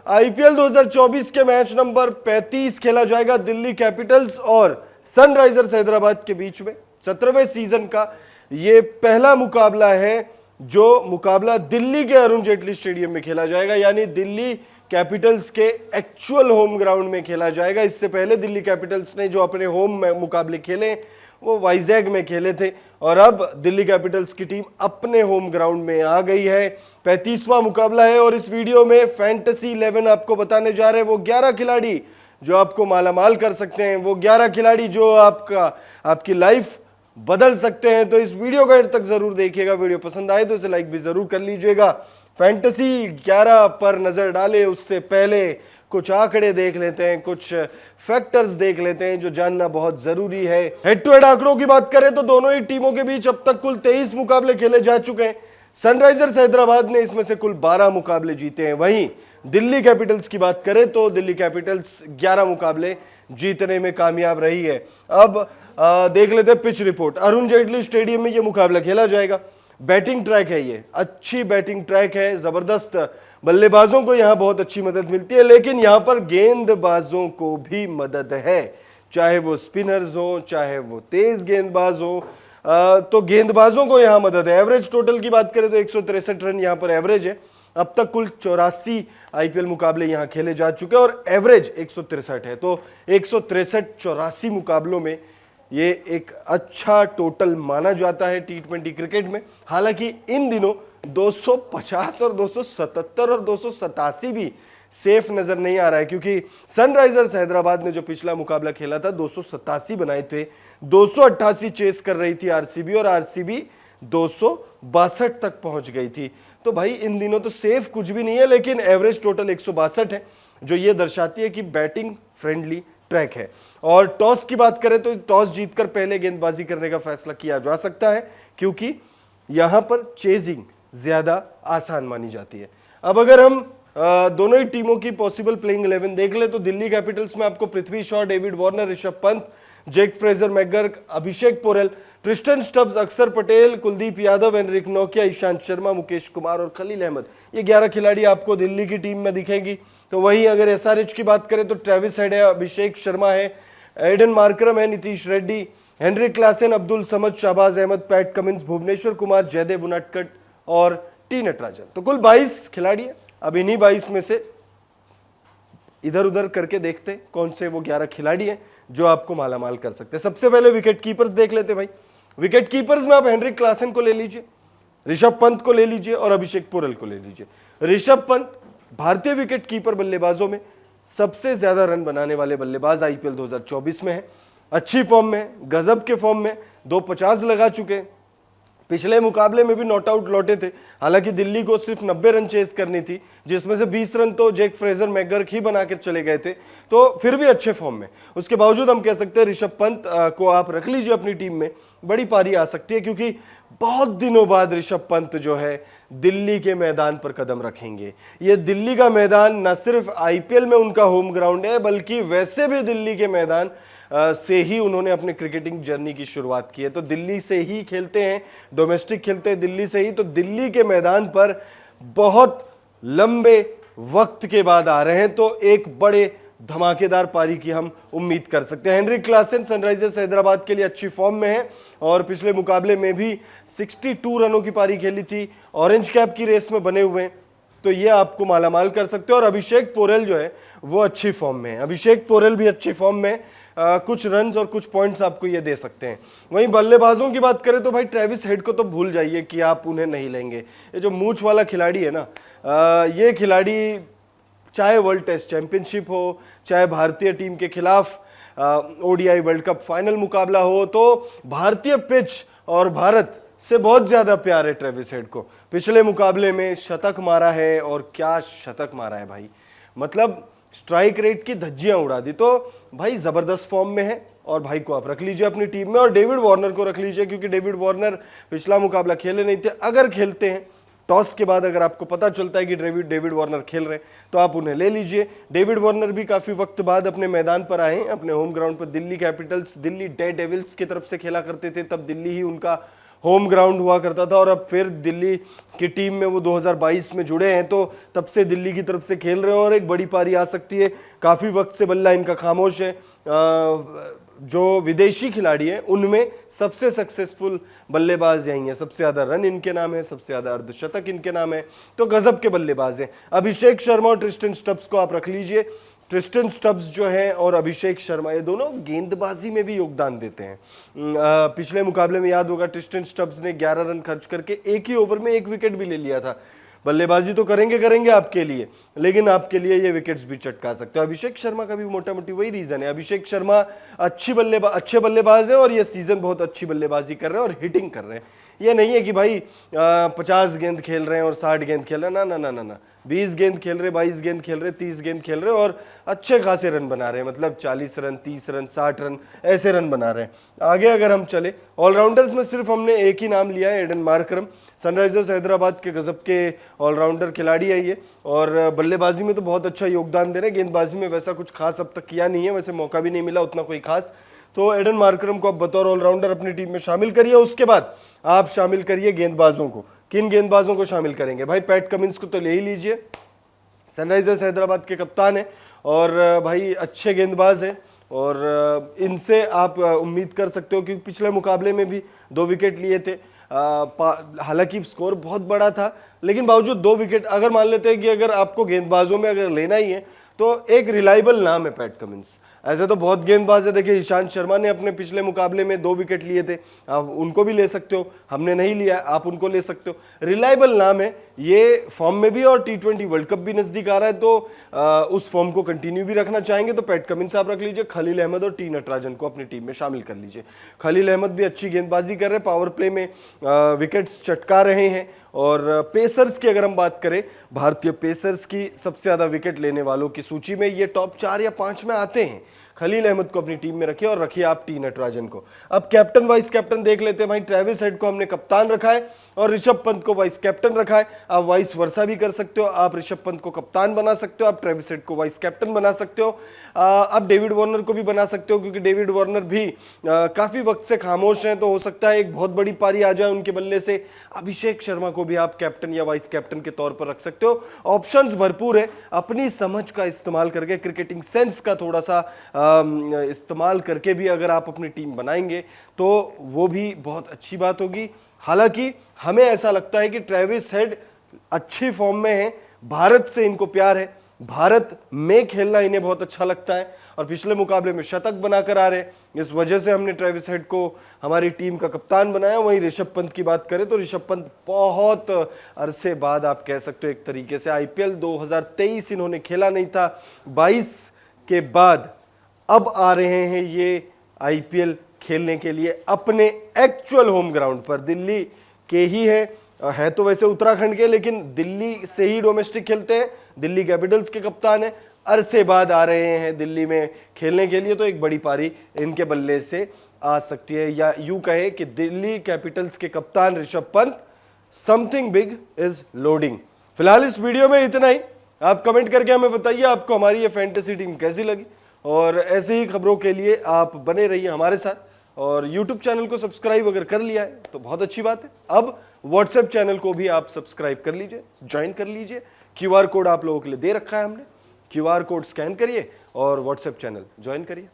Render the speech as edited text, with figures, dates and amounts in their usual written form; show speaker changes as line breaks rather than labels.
IPL 2024 के match number 35 खेला जाएगा दिल्ली कैपिटल्स और सनराइजर्स हैदराबाद के बीच में। 17वें सीजन का ये पहला मुकाबला है जो मुकाबला दिल्ली के अरुण जेटली स्टेडियम में खेला जाएगा, यानी दिल्ली कैपिटल्स के एक्चुअल होम ग्राउंड में खेला जाएगा। इससे पहले दिल्ली कैपिटल्स ने जो अपने होम मुकाबले खेले वो वाइजैग में खेले थे और अब दिल्ली कैपिटल्स की टीम अपने होम ग्राउंड में आ गई है। 35वां मुकाबला है और इस वीडियो में फैंटेसी 11 आपको बताने जा रहे हैं, वो 11 खिलाड़ी जो आपको मालामाल कर सकते हैं, वो 11 खिलाड़ी जो आपकी लाइफ बदल सकते हैं। तो इस वीडियो को एंड तक जरूर देखिएगा। वीडियो पसंद आए तो इसे लाइक भी जरूर कर लीजिएगा। फैंटेसी 11 पर नजर डाले उससे पहले कुछ आंकड़े देख लेते हैं, कुछ फैक्टर्स देख लेते हैं जो जानना बहुत जरूरी है। हेड टू हेड आंकड़ों की बात करें तो दोनों ही टीमों के बीच अब तक कुल 23 मुकाबले खेले जा चुके हैं। सनराइजर्स हैदराबाद ने इसमें से कुल 12 मुकाबले जीते हैं। वहीं दिल्ली कैपिटल्स की बात करें तो दिल्ली कैपिटल्स 11 मुकाबले जीतने में कामयाब रही है। अब देख लेते हैं pitch report. Arun Jaitley stadium में यह मुकाबला खेला जाएगा। बैटिंग ट्रैक है, ये अच्छी बैटिंग ट्रैक है, जबरदस्त बल्लेबाजों को यहां बहुत अच्छी मदद मिलती है, लेकिन यहां पर गेंदबाजों को भी मदद है, चाहे वो स्पिनर्स हो चाहे वो तेज गेंदबाज हो, तो गेंदबाजों को यहां मदद है। एवरेज टोटल की बात करें तो 163 रन यहां पर एवरेज है। अब तक कुल 84 आईपीएल मुकाबले यहां खेले जा चुके हैं और एवरेज 163 है, तो 163-84 मुकाबलों में ये एक अच्छा टोटल माना जाता है टी20 क्रिकेट में। हालांकि इन दिनों 250 और 277 और 287 भी सेफ नजर नहीं आ रहा है, क्योंकि सनराइजर्स हैदराबाद ने जो पिछला मुकाबला खेला था 287 बनाए थे, 288 चेस कर रही थी आरसीबी और आरसीबी 262 तक पहुंच गई थी। तो भाई इन दिनों तो सेफ कुछ भी नहीं है, लेकिन एवरेज टोटल 162 है, जो ये दर्शाती है कि बैटिंग फ्रेंडली ट्रैक है। और टॉस की बात करें तो टॉस जीतकर पहले गेंदबाजी करने का फैसला किया जा सकता है, क्योंकि यहां पर चेजिंग ज्यादा आसान मानी जाती है। अब अगर हम दोनों ही टीमों की पॉसिबल प्लेइंग 11 देख ले तो दिल्ली कैपिटल्स में आपको Prithvi Shaw, David Warner, Rishabh Pant, Jake Fraser McGurk, Abhishek Porel, Tristan Stubbs, Axar Patel, Kuldeep Yadav, Anrich Nokia, Ishant Sharma, Mukesh Kumar और खलील अहमद, ये 11 खिलाड़ी आपको दिल्ली की टीम में दिखेंगी। तो वहीं अगर एसआरएच की बात करें तो ट्रेविस हेड है, अभिषेक शर्मा है, एडन मार्करम है, Nitish Reddy, Heinrich Klaasen, Abdul Samad, Shahbaz Ahmed, Pat Cummins, Bhuvneshwar Kumar, Jaydev Unadkat और टी नटराजन। तो कुल 22 खिलाड़ी है। अब इन्हीं 22 में से इधर उधर करके देखते हैं कौन से वो 11 खिलाड़ी हैं जो आपको मालामाल कर सकते हैं। सबसे पहले विकेट कीपर्स देख लेते भाई। विकेट कीपर्स में आप हेनरिक क्लासन को ले लीजिए, ऋषभ पंत को ले लीजिए और अभिषेक पोरेल को ले लीजिए। ऋषभ पंत भारतीय विकेट कीपर बल्लेबाजों में सबसे ज्यादा रन बनाने वाले बल्लेबाज आईपीएल 2024 में है। अच्छी फॉर्म में, गजब के फॉर्म में, 250 लगा चुके। पिछले मुकाबले में भी नॉट आउट लौटे थे। हालांकि दिल्ली को सिर्फ 90 रन चेस करनी थी, जिसमें से 20 रन तो जेक फ्रेजर मैकगर्क ही बनाकर चले गए थे, तो फिर भी अच्छे फॉर्म में। उसके बावजूद हम कह सकते हैं ऋषभ पंत को आप रख लीजिए अपनी टीम में, बड़ी पारी आ सकती है, क्योंकि बहुत दिनों बाद ऋषभ पंत जो है दिल्ली के मैदान पर कदम रखेंगे। ये दिल्ली का मैदान न सिर्फ आईपीएल में उनका होम ग्राउंड है, बल्कि वैसे भी दिल्ली के मैदान से ही उन्होंने अपने क्रिकेटिंग जर्नी की शुरुआत की है। तो दिल्ली से ही खेलते हैं, डोमेस्टिक खेलते हैं दिल्ली से ही, तो दिल्ली के मैदान पर बहुत लंबे वक्त के बाद आ रहे हैं, तो एक बड़े धमाकेदार पारी की हम उम्मीद कर सकते हैं। हेनरिक क्लासन सनराइजर्स हैदराबाद के लिए अच्छी फॉर्म में है और पिछले मुकाबले में भी 62 रनों की पारी खेली थी, ऑरेंज कैप की रेस में बने हुए, तो ये आपको मालामाल कर सकते हैं। और अभिषेक पोरेल जो है वो अच्छी फॉर्म में है, अभिषेक पोरेल भी अच्छी फॉर्म में, कुछ रन्स और कुछ पॉइंट्स आपको ये दे सकते हैं। वहीं बल्लेबाजों की बात करें तो भाई ट्रेविस हेड को तो भूल जाइए कि आप उन्हें नहीं लेंगे। ये जो मूंछ वाला खिलाड़ी है ना, ये खिलाड़ी चाहे वर्ल्ड टेस्ट चैंपियनशिप हो, चाहे भारतीय टीम के खिलाफ ओडीआई वर्ल्ड कप फाइनल मुकाबला हो, तो भारतीय पिच और भारत से बहुत ज्यादा प्यार है ट्रेविस हेड को। पिछले मुकाबले में शतक मारा है, और क्या शतक मारा है भाई, मतलब स्ट्राइक रेट की धज्जियां उड़ा दी। तो भाई जबरदस्त फॉर्म में है और भाई को आप रख लीजिए अपनी टीम में। और डेविड वार्नर को रख लीजिए, क्योंकि डेविड वार्नर पिछला मुकाबला खेले नहीं थे। अगर खेलते हैं टॉस के बाद, अगर आपको पता चलता है कि डेविड वार्नर खेल रहे हैं, तो आप उन्हें ले लीजिए। डेविड वार्नर भी काफी वक्त बाद अपने मैदान पर आए, अपने होम ग्राउंड पर। दिल्ली कैपिटल्स दिल्ली डेयरडेविल्स की तरफ से खेला करते थे, तब दिल्ली ही उनका होम ग्राउंड हुआ करता था और अब फिर दिल्ली की टीम में वो 2022 में जुड़े हैं, तो तब से दिल्ली की तरफ से खेल रहे हैं और एक बड़ी पारी आ सकती है। काफ़ी वक्त से बल्ला इनका खामोश है। जो विदेशी खिलाड़ी हैं उनमें सबसे सक्सेसफुल बल्लेबाज यही हैं, सबसे ज़्यादा रन इनके नाम है, सबसे ज़्यादा अर्धशतक इनके नाम है, तो गजब के बल्लेबाज हैं। अभिषेक शर्मा और ट्रिस्टन स्टब्स को आप रख लीजिए। ट्रिस्टन स्टब्स जो हैं और अभिषेक शर्मा ये दोनों गेंदबाजी में भी योगदान देते हैं। पिछले मुकाबले में याद होगा ट्रिस्टन स्टब्स ने 11 रन खर्च करके एक ही ओवर में 1 विकेट भी ले लिया था। बल्लेबाजी तो करेंगे आपके लिए, लेकिन आपके लिए ये विकेट्स भी चटका सकते हो। अभिषेक शर्मा का भी मोटा मोटी वही रीजन है। अभिषेक शर्मा अच्छे बल्लेबाज हैं और ये सीजन बहुत अच्छी बल्लेबाजी कर रहे हैं और हिटिंग कर रहे हैं। ये नहीं है कि भाई 50 गेंद खेल रहे हैं और 60 गेंद खेल रहे हैं, ना ना ना ना, 20 गेंद खेल रहे, 22 गेंद खेल रहे, 30 गेंद खेल रहे और अच्छे खासे रन बना रहे हैं, मतलब 40 रन, 30 रन, 60 रन ऐसे रन बना रहे हैं। आगे अगर हम चले ऑलराउंडर्स में सिर्फ हमने एक ही नाम लिया है, एडन मार्करम। सनराइजर्स हैदराबाद के गजब के ऑलराउंडर खिलाड़ी है ये, और बल्लेबाजी में तो बहुत अच्छा योगदान दे रहे हैं। गेंदबाजी में वैसा कुछ खास अब तक किया नहीं है, वैसे मौका भी नहीं मिला उतना कोई खास। तो एडन मार्करम को आप बतौर ऑलराउंडर अपनी टीम में शामिल करिए। उसके बाद आप शामिल करिए गेंदबाजों को। किन गेंदबाजों को शामिल करेंगे भाई? पैट कमिंस को तो ले ही लीजिए, सनराइजर्स हैदराबाद के कप्तान है और भाई अच्छे गेंदबाज हैं और इनसे आप उम्मीद कर सकते हो, क्योंकि पिछले मुकाबले में भी 2 विकेट लिए थे। हालांकि स्कोर बहुत बड़ा था, लेकिन बावजूद 2 विकेट। अगर मान लेते हैं कि अगर आपको गेंदबाजों में अगर लेना ही है तो एक रिलायबल नाम है पैट कमिंस। ऐसे तो बहुत गेंदबाज है, देखिए ईशांत शर्मा ने अपने पिछले मुकाबले में 2 विकेट लिए थे, आप उनको भी ले सकते हो, हमने नहीं लिया, आप उनको ले सकते हो। रिलायबल नाम है, ये फॉर्म में भी और T20 वर्ल्ड कप भी नजदीक आ रहा है, तो उस फॉर्म को कंटिन्यू भी रखना चाहेंगे तो पैट कमिंस आप रख लीजिए। खलील अहमद और टी नटराजन को अपनी टीम में शामिल कर लीजिए। खलील अहमद भी अच्छी गेंदबाजी कर रहे हैं, पावर प्ले में विकेट्स चटका रहे हैं। और पेसर्स की अगर हम बात करें, भारतीय पेसर्स की सबसे ज़्यादा विकेट लेने वालों की सूची में ये टॉप 4 या 5 में आते हैं। खलील अहमद को अपनी टीम में रखिए और रखिए आप टी नटराजन को। अब कैप्टन वाइस कैप्टन देख लेते हैं भाई। ट्रेविस हेड को हमने कप्तान रखा है और ऋषभ पंत को वाइस कैप्टन रखा है। आप वाइस वर्सा भी कर सकते हो, आप ऋषभ पंत को कप्तान बना सकते हो, आप ट्रेविस हेड को वाइस कैप्टन बना सकते हो, आप डेविड वार्नर को भी बना सकते हो, क्योंकि डेविड वार्नर भी काफी वक्त से खामोश हैं, तो हो सकता है एक बहुत बड़ी पारी आ जाए उनके बल्ले से। अभिषेक शर्मा को भी आप कैप्टन या वाइस कैप्टन के तौर पर रख सकते हो। ऑप्शंस भरपूर है, अपनी समझ का इस्तेमाल करके, क्रिकेटिंग सेंस का थोड़ा सा इस्तेमाल करके भी अगर आप अपनी टीम बनाएंगे तो वो भी बहुत अच्छी बात होगी। हालांकि हमें ऐसा लगता है कि ट्रेविस हेड अच्छी फॉर्म में है, भारत से इनको प्यार है, भारत में खेलना इन्हें बहुत अच्छा लगता है और पिछले मुकाबले में शतक बनाकर आ रहे हैं। इस वजह से हमने ट्रेविस हेड को हमारी टीम का कप्तान बनाया। वहीं ऋषभ पंत की बात करें तो ऋषभ पंत बहुत अरसे बाद, आप कह सकते हो एक तरीके से, IPL 2023 इन्होंने खेला नहीं था, 22 के बाद अब आ रहे हैं ये IPL खेलने के लिए अपने एक्चुअल होम ग्राउंड पर। दिल्ली के ही है तो वैसे उत्तराखंड के, लेकिन दिल्ली से ही डोमेस्टिक खेलते हैं। दिल्ली कैपिटल्स के कप्तान है, अरसे बाद आ रहे हैं दिल्ली में खेलने के लिए, तो एक बड़ी पारी इनके बल्ले से आ सकती है। या यूं कहे कि दिल्ली कैपिटल्स के कप्तान Rishabh Pant, something big is loading. फिलहाल इस वीडियो में इतना ही। आप कमेंट करके हमें बताइए आपको हमारी ये फैंटेसी टीम कैसी लगी, और ऐसे ही खबरों के लिए आप बने रहिए हमारे साथ। और YouTube चैनल को सब्सक्राइब अगर कर लिया है तो बहुत अच्छी बात है। अब WhatsApp चैनल को भी आप सब्सक्राइब कर लीजिए, ज्वाइन कर लीजिए। QR कोड आप लोगों के लिए दे रखा है हमने, QR कोड स्कैन करिए और WhatsApp चैनल ज्वाइन करिए।